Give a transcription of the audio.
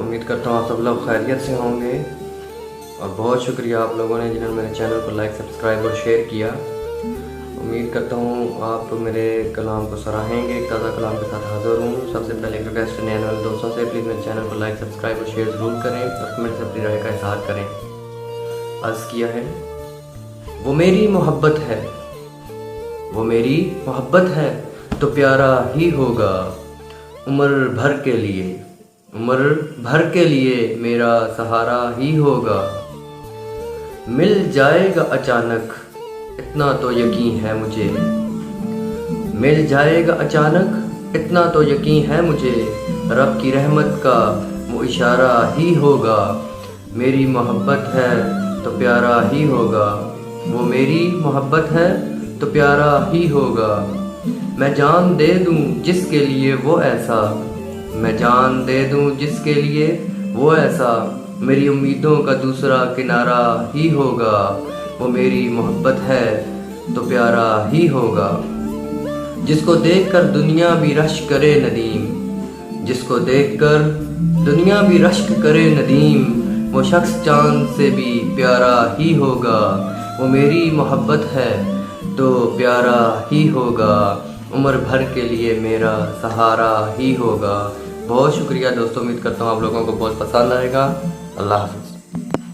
امید کرتا ہوں آپ سب لوگ خیریت سے ہوں گے، اور بہت شکریہ آپ لوگوں نے جنہوں نے میرے چینل کو لائک، سبسکرائب اور شیئر کیا۔ امید کرتا ہوں آپ میرے کلام کو سراہیں گے، ایک تازہ کلام کے ساتھ حاضر ہوں۔ سب سے پہلے ایک ریکویسٹ نئے والے دوستوں سے، پلیز میرے چینل کو لائک، سبسکرائب اور شیئر ضرور کریں، اور کمنٹ سے اپنی رائے کا اظہار کریں۔ عرض کیا ہے، وہ میری محبت ہے، وہ میری محبت ہے تو پیارا ہی ہوگا، عمر بھر کے لیے، عمر بھر کے لیے میرا سہارا ہی ہوگا۔ مل جائے گا اچانک اتنا تو یقین ہے مجھے، مل جائے گا اچانک اتنا تو یقین ہے مجھے، رب کی رحمت کا وہ اشارہ ہی ہوگا۔ میری محبت ہے تو پیارا ہی ہوگا، وہ میری محبت ہے تو پیارا ہی ہوگا۔ میں جان دے دوں جس کے لیے وہ ایسا، میں جان دے دوں جس کے لیے وہ ایسا، میری امیدوں کا دوسرا کنارہ ہی ہوگا۔ وہ میری محبت ہے تو پیارا ہی ہوگا۔ جس کو دیکھ کر دنیا بھی رشک کرے ندیم، جس کو دیکھ کر دنیا بھی رشک کرے ندیم، وہ شخص چاند سے بھی پیارا ہی ہوگا۔ وہ میری محبت ہے تو پیارا ہی ہوگا، عمر بھر کے لیے میرا سہارا ہی ہوگا۔ بہت شکریہ دوستوں، امید کرتا ہوں آپ لوگوں کو بہت پسند آئے گا۔ اللہ حافظ۔